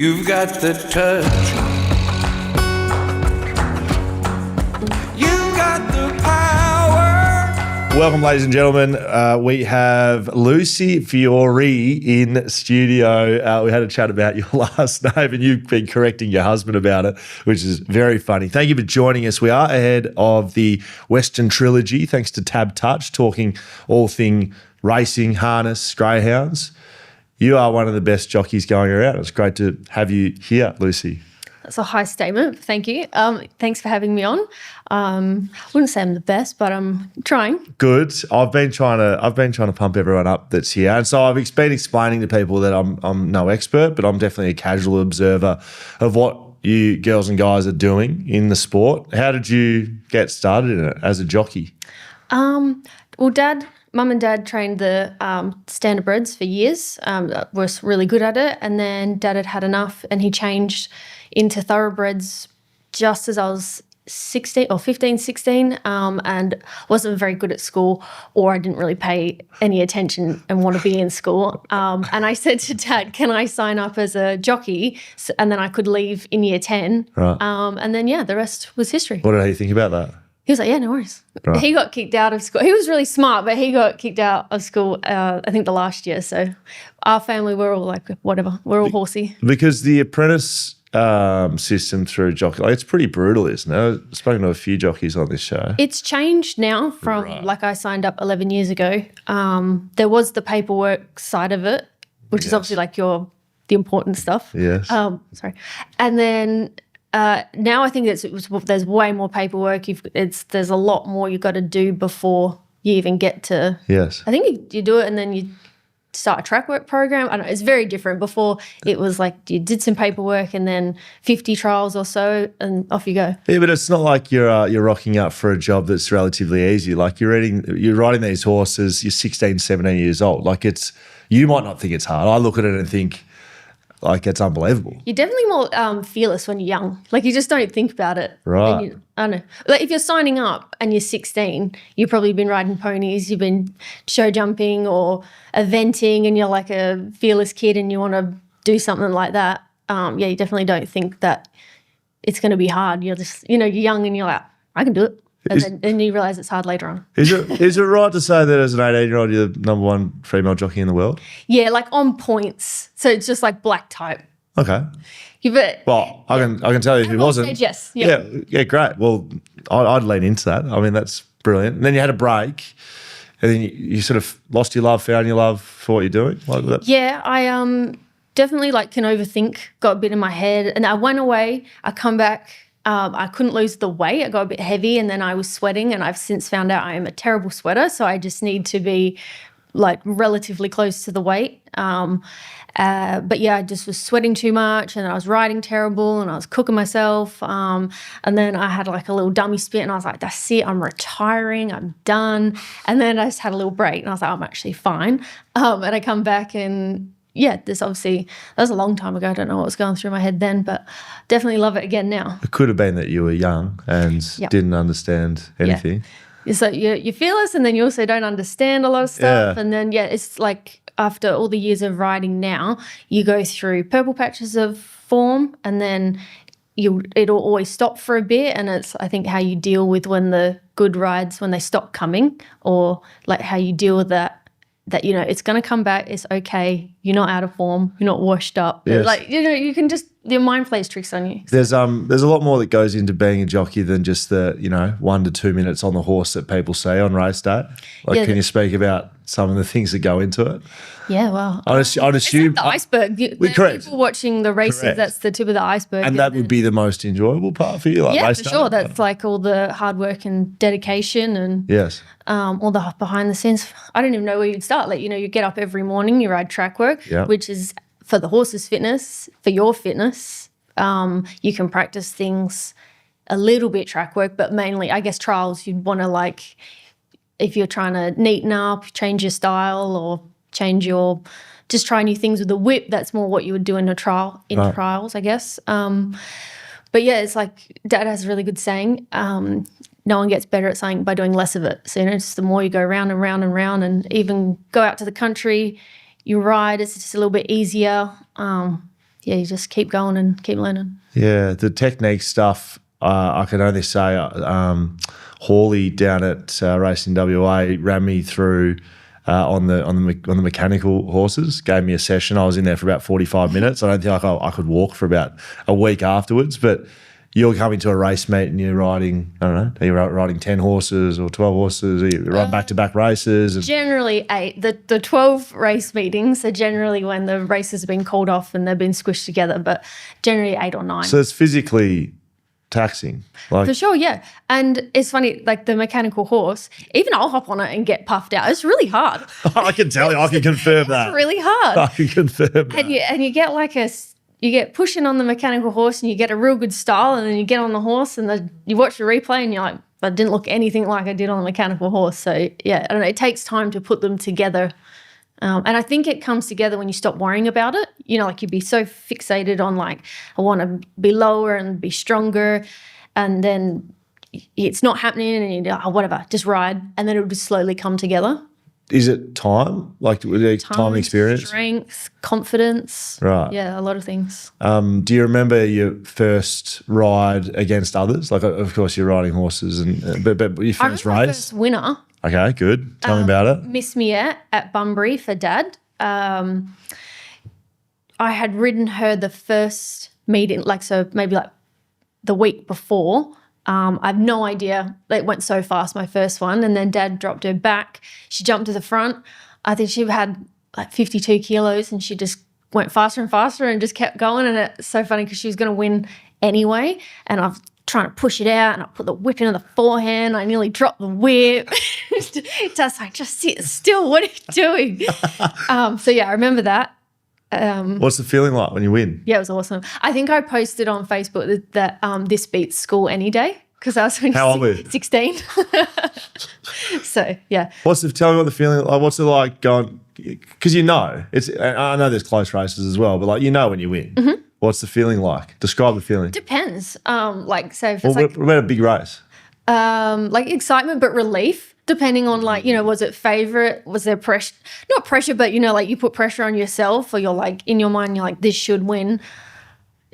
You've got the touch. You've got the power. Welcome, ladies and gentlemen. We have Lucy Fiore in studio. We had a chat about your last name and you've been correcting your husband about it, which is very funny. Thank you for joining us. We are ahead of the Western Trilogy, thanks to TABtouch, talking all thing racing, harness, greyhounds. You are one of the best jockeys going around. It's great to have you here, Lucy. That's a high statement. Thank you. Thanks for having me on. I wouldn't say I'm the best, but I'm trying. Good. I've been trying to pump everyone up that's here, and so I've been explaining to people that I'm no expert, but I'm definitely a casual observer of what you girls and guys are doing in the sport. How did you get started in it as a jockey? Mum and Dad trained the standardbreds for years, was really good at it, and then Dad had had enough and he changed into thoroughbreds just as I was 16 or 15, 16, and wasn't very good at school, or I didn't really pay any attention and want to be in school. And I said to Dad, can I sign up as a jockey? And then I could leave in year 10. Right. And then, the rest was history. What did he think about that? He was like, yeah, no worries. Right. He got kicked out of school. He was really smart, but he got kicked out of school, I think the last year. So our family, we're all like, whatever. We're all horsey. Because the apprentice system through jockey, it's pretty brutal, isn't it? I've spoken to a few jockeys on this show. It's changed now from, I signed up 11 years ago. There was the paperwork side of it, which is obviously like the important stuff. Yes. Sorry. And then now I think there's way more paperwork. There's a lot more you've got to do before you even get to. Yes. I think you do it and then you start a track work program. I don't know, it's very different. Before it was like you did some paperwork and then 50 trials or so and off you go. Yeah, but it's not like you're rocking up for a job that's relatively easy. Like you're riding these horses, you're 16, 17 years old. Like you might not think it's hard. I look at it and think, like, it's unbelievable. You're definitely more fearless when you're young. Like, you just don't think about it. Right. I don't know. Like, if you're signing up and you're 16, you've probably been riding ponies, you've been show jumping or eventing, and you're like a fearless kid and you want to do something like that. You definitely don't think that it's going to be hard. You're just, you're young and you're like, I can do it. And then you realise it's hard later on. Is it right to say that as an 18-year-old you're the number one female jockey in the world? Yeah, like on points. So it's just like black type. Okay. Well, I can tell you if it wasn't. Yes. Yeah, great. Well, I'd lean into that. I mean, that's brilliant. And then you had a break, and then you sort of lost your love, found your love for what you're doing. Like that. Yeah, I definitely can overthink. Got a bit in my head, and I went away. I come back. I couldn't lose the weight. I got a bit heavy and then I was sweating, and I've since found out I am a terrible sweater, so I just need to be relatively close to the weight. But yeah, I just was sweating too much and I was riding terrible and I was cooking myself. And then I had a little dummy spit and I was like, that's it, I'm retiring, I'm done. And then I just had a little break and I was like, I'm actually fine. And I come back and that was a long time ago. I don't know what was going through my head then, but definitely love it again now. It could have been that you were young and didn't understand anything. Yeah. So you're fearless, and then you also don't understand a lot of stuff. Yeah. And then, it's like after all the years of riding now, you go through purple patches of form, and then it'll always stop for a bit. And it's, I think, how you deal with when the good rides, when they stop coming, or how you deal with that it's going to come back, it's okay, you're not out of form, you're not washed up. Yes. You can just, your mind plays tricks on you. There's a lot more that goes into being a jockey than just the 1 to 2 minutes on the horse that people say on race day. Can you speak about some of the things that go into it? Yeah, well, I'd assume it's like the iceberg. Correct. People watching the races, Correct. That's the tip of the iceberg. And that would be the most enjoyable part for you, race for day? sure. That's all the hard work and dedication and yes, all the behind the scenes. I don't even know where you'd start. You get up every morning, you ride track work, which is for the horse's fitness, for your fitness. You can practice things a little bit track work, but mainly, I guess, trials. You'd want to if you're trying to neaten up, change your style, or just try new things with the whip. That's more what you would do in a trial, trials, I guess. But yeah, it's like Dad has a really good saying. No one gets better at something by doing less of it. So just the more you go round and round and round, and even go out to the country, you ride, it's just a little bit easier. yeah, you just keep going and keep learning. Yeah, the technique stuff, I can only say Hawley down at Racing WA ran me through on the mechanical horses, gave me a session. I was in there for about 45 minutes. I don't think I could walk for about a week afterwards, but you're coming to a race meet and you're riding, I don't know, are you riding 10 horses or 12 horses? Are you riding back-to-back races? Generally 8. The 12 race meetings are generally when the races have been called off and they've been squished together, but generally 8 or 9. So it's physically taxing. For sure, yeah. And it's funny, like the mechanical horse, even I'll hop on it and get puffed out. It's really hard. I can tell you, I can confirm that. It's really hard. I can confirm that. And you get like you get pushing on the mechanical horse and you get a real good style, and then you get on the horse and you watch the replay and you're like, that didn't look anything like I did on the mechanical horse. So yeah, I don't know, it takes time to put them together. And I think it comes together when you stop worrying about it. You know, like you'd be so fixated on like, I want to be lower and be stronger, and then it's not happening and you're like, oh, whatever, just ride, and then it would just slowly come together. Is it time? Like time experience? Strength, confidence. Right. Yeah, a lot of things. Do you remember your first ride against others? Like, of course, you're riding horses, but your first I remember my race? first winner. Okay, good. Tell me about it. Miss Miette at Bunbury for Dad. I had ridden her the first meeting, maybe the week before. I have no idea. It went so fast, my first one. And then Dad dropped her back. She jumped to the front. I think she had like 52 kilos and she just went faster and faster and just kept going. And it's so funny because she was going to win anyway. And I was trying to push it out and I put the whip into the forehand. I nearly dropped the whip. Just like, just sit still. What are you doing? So, yeah, I remember that. What's the feeling like when you win? Yeah, it was awesome. I think I posted on Facebook that this beats school any day because I was only How old were you? 16. So, yeah. Tell me what the feeling like. What's it like going? Because I know there's close races as well, but like you know when you win. Mm-hmm. What's the feeling like? Describe the feeling. Depends. Say if it's what about a big race? Like excitement but relief. Depending on was it favourite? Was there pressure? Not pressure, but like you put pressure on yourself, or you're like in your mind, you're like this should win.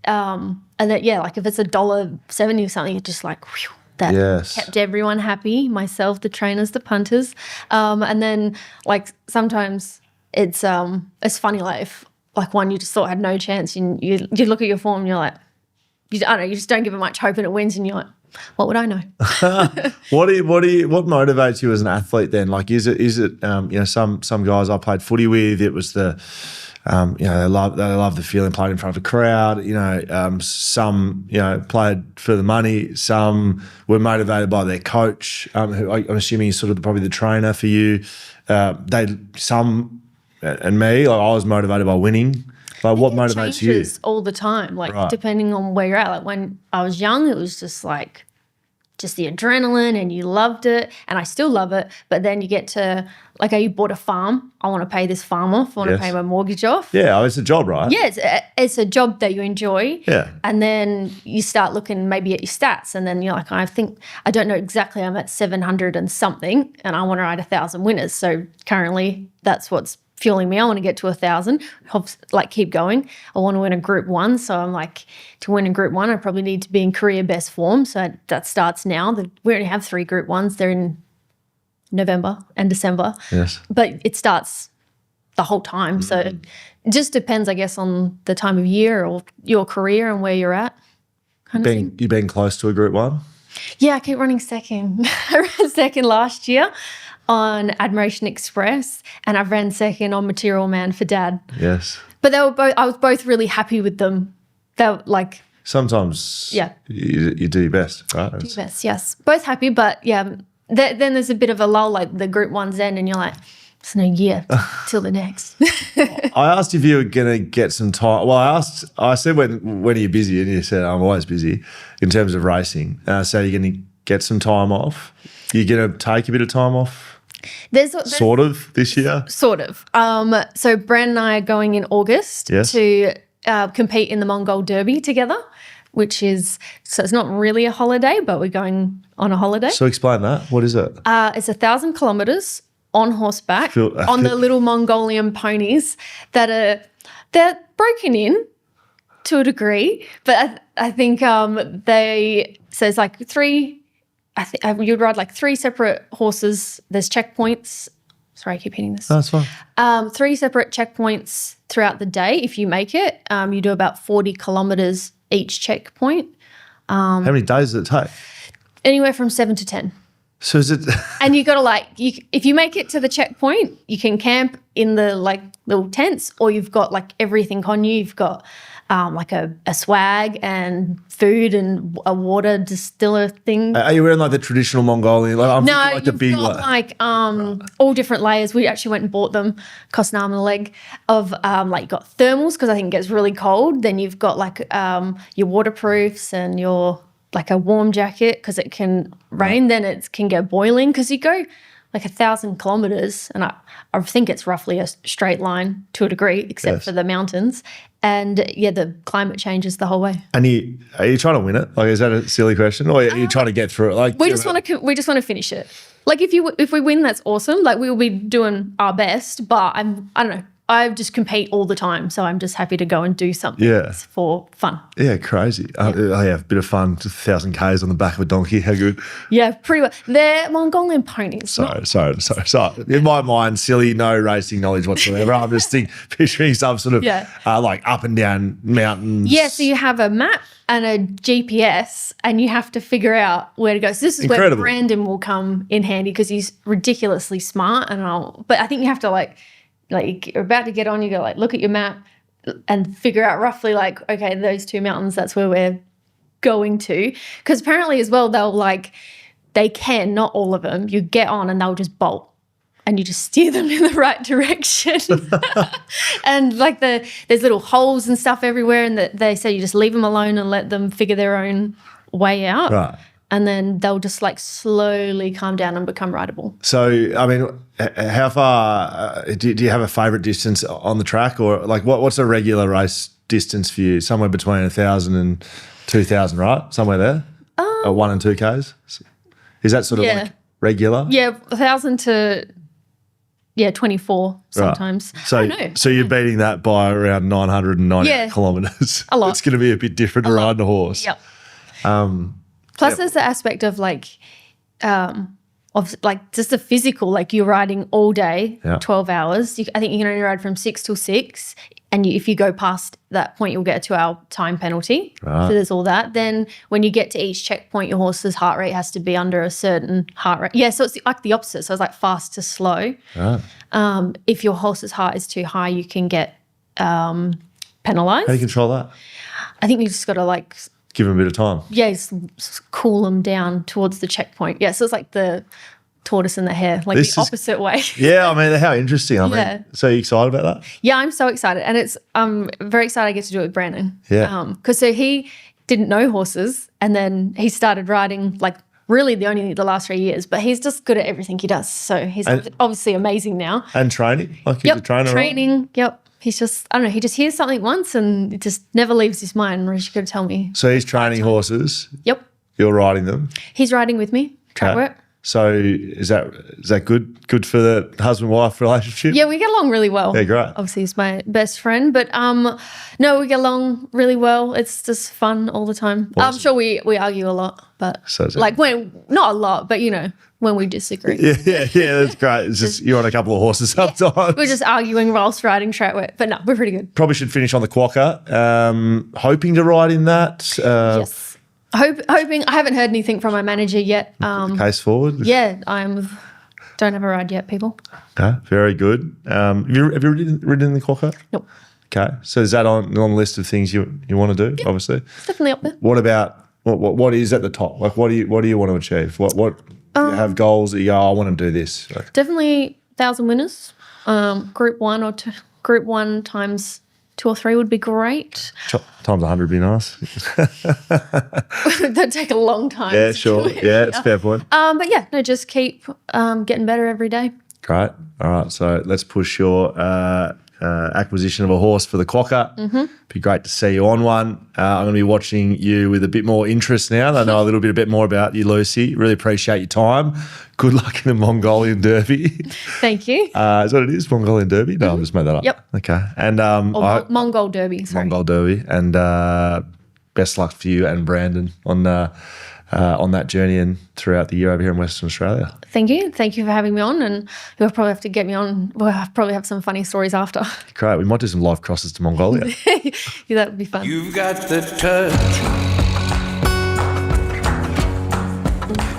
And then like if it's $1.70 or something, it's just like whew, that kept everyone happy. Myself, the trainers, the punters, and then like sometimes it's funny like if like one you just thought had no chance, and you look at your form, and you're like, I don't know, you just don't give it much hope, and it wins, and you're like, what would I know? What motivates you as an athlete then? Like, is it some guys I played footy with, it was the they love the feeling playing in front of a crowd. Some played for the money. Some were motivated by their coach, who I'm assuming is sort of probably the trainer for you. And me, like I was motivated by winning. Like, what motivates you? All the time, depending on where you're at. Like when I was young, it was just the adrenaline, and you loved it, and I still love it. But then you get to you bought a farm. I want to pay this farm off. I want to pay my mortgage off. Yeah, it's a job, right? Yeah, it's a job that you enjoy. Yeah, and then you start looking maybe at your stats, and then you're like, I don't know exactly. I'm at 700 and something, and I want to ride 1,000 winners. So currently, that's what's fueling me. I want to get to 1,000, keep going. I want to win a Group 1. So I'm like, to win a Group 1, I probably need to be in career best form. So that starts now. We already have 3 Group 1s. They're in November and December. Yes. But it starts the whole time. So it just depends, I guess, on the time of year or your career and where you're at. You've been close to a Group 1? Yeah, I keep running second. I ran second last year on Admiration Express, and I ran second on Material Man for Dad. Yes. But I was both really happy with them. They were like... Sometimes you do your best, right? Do your best, yes. Both happy, but yeah, then there's a bit of a lull, like the Group 1's end, and you're like, it's no year till the next. I asked if you were going to get some time. Well, I said, when are you busy? And you said, I'm always busy in terms of racing. So you're going to get some time off? You're going to take a bit of time off? There's sort of this year? Sort of. So Bran and I are going in August to compete in the Mongol Derby together, which is, so it's not really a holiday, but we're going on a holiday. So explain that. What is it? It's 1,000 kilometres on horseback on the little Mongolian ponies they're broken in to a degree, but I think so it's like three. I think you'd ride like three separate horses. There's checkpoints. Sorry, I keep hitting this. That's fine. 3 separate checkpoints throughout the day. If you make it, you do about 40 kilometres each checkpoint. How many days does it take? Anywhere from 7 to 10. So is it? And you got to if you make it to the checkpoint, you can camp in the like little tents, or you've got like everything on you. You've got like a swag and food and a water distiller thing. Are you wearing like the traditional Mongolian? Like, I'm No, thinking like the you've big got like all different layers. We actually went and bought them, cost an arm and a leg, of like you've got thermals because I think it gets really cold. Then you've got like your waterproofs and your like a warm jacket because it can rain. Then it can go boiling because you go like 1,000 kilometres, and I think it's roughly a straight line to a degree, except for the mountains. And the climate changes the whole way. And are you trying to win it? Like, is that a silly question, or are you trying to get through it? Like, we just want to finish it. Like, if we win, that's awesome. Like, we will be doing our best. But I don't know. I just compete all the time, so I'm just happy to go and do something for fun. Yeah, crazy. Yeah, a bit of fun. Just 1,000 Ks on the back of a donkey. How good? Yeah, pretty well. They're Mongolian ponies. Sorry. In my mind, silly, no racing knowledge whatsoever. I'm just picturing some sort of like up and down mountains. Yeah, so you have a map and a GPS, and you have to figure out where to go. So this is Incredible. where Brandon will come in handy because he's ridiculously smart. But I think you have to like you're about to get on, you go like look at your map and figure out roughly like, okay, those 2 mountains, that's where we're going to. Because apparently as well, they can, not all of them, you get on and they'll just bolt and you just steer them in the right direction. And like there's little holes and stuff everywhere, and they say you just leave them alone and let them figure their own way out. Right. And then they'll just like slowly calm down and become rideable. So, I mean, how far do you have a favourite distance on the track, or like what's a regular race distance for you? Somewhere between 1,000 and 2,000, right? Somewhere there? 1 and 2 Ks? Is that sort of like regular? Yeah, 1,000 to 24 sometimes. Right. So you're beating that by around 998 kilometres. A lot. It's going to be a bit different to riding a horse. Yep. Plus, there's the aspect of like, of like just the physical, like you're riding all day, 12 hours. I think you can only ride from 6 till 6. And if you go past that point, you'll get a 2-hour time penalty. Right. So there's all that. Then when you get to each checkpoint, your horse's heart rate has to be under a certain heart rate. Yeah, so it's like the opposite. So it's like fast to slow. Right. If your horse's heart is too high, you can get penalised. How do you control that? I think you just got to like give them a bit of time. Yeah, cool them down towards the checkpoint. Yeah, so it's like the tortoise and the hare, like the opposite way. Yeah, I mean, how interesting. I mean, so you excited about that? Yeah, I'm so excited. And I'm very excited I get to do it with Brandon. Yeah. Because so he didn't know horses, and then he started riding like really the last 3 years, but he's just good at everything he does. So he's obviously amazing now. And training? Like he's a trainer? Training, yep. He's just, I don't know, he just hears something once and it just never leaves his mind. He's going to tell me. So he's training horses? Yep. You're riding them? He's riding with me, track work. So is that good for the husband-wife relationship? Yeah, we get along really well. Yeah, great. Obviously, he's my best friend, but no, we get along really well. It's just fun all the time. Awesome. I'm sure we argue a lot, but like not a lot, but when we disagree. Yeah, that's great. It's just you're on a couple of horses sometimes. We're just arguing whilst riding track work, but no, we're pretty good. Probably should finish on the Quokka. Hoping to ride in that. Yes. Hoping. I haven't heard anything from my manager yet. Case forward. Yeah, don't have a ride yet, people. Okay, very good. Have you ridden in the Quokka? Nope. Okay, so is that on the list of things you want to do? Yep. Obviously, it's definitely up there. What about what is at the top? Like, what do you want to achieve? What you have goals that you go, I want to do this. Like, definitely 1,000 winners. Group 1 or Group 1 times 2 or 3 would be great. Times 100 would be nice. That'd take a long time. Yeah, sure. Yeah, it's a fair point. But yeah, no, just keep getting better every day. Great. All right, so let's push your acquisition of a horse for the Quokka. Be great to see you on one. I'm going to be watching you with a bit more interest now. I know a bit more about you, Lucy. Really appreciate your time. Good luck in the Mongolian Derby. Thank you. Is that what it is? Mongolian Derby? No, I've just made that up. Yep. Okay. And Mongol Derby. Sorry. Mongol Derby. And best luck for you and Brandon on that journey and throughout the year over here in Western Australia. Thank you. Thank you for having me on, and you'll probably have to get me on. We'll probably have some funny stories after. Great. We might do some live crosses to Mongolia. Yeah, that would be fun. You've got the touch.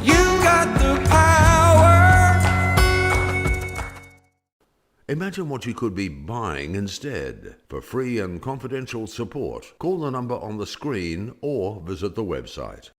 You've got the power. Imagine what you could be buying instead. For free and confidential support, call the number on the screen or visit the website.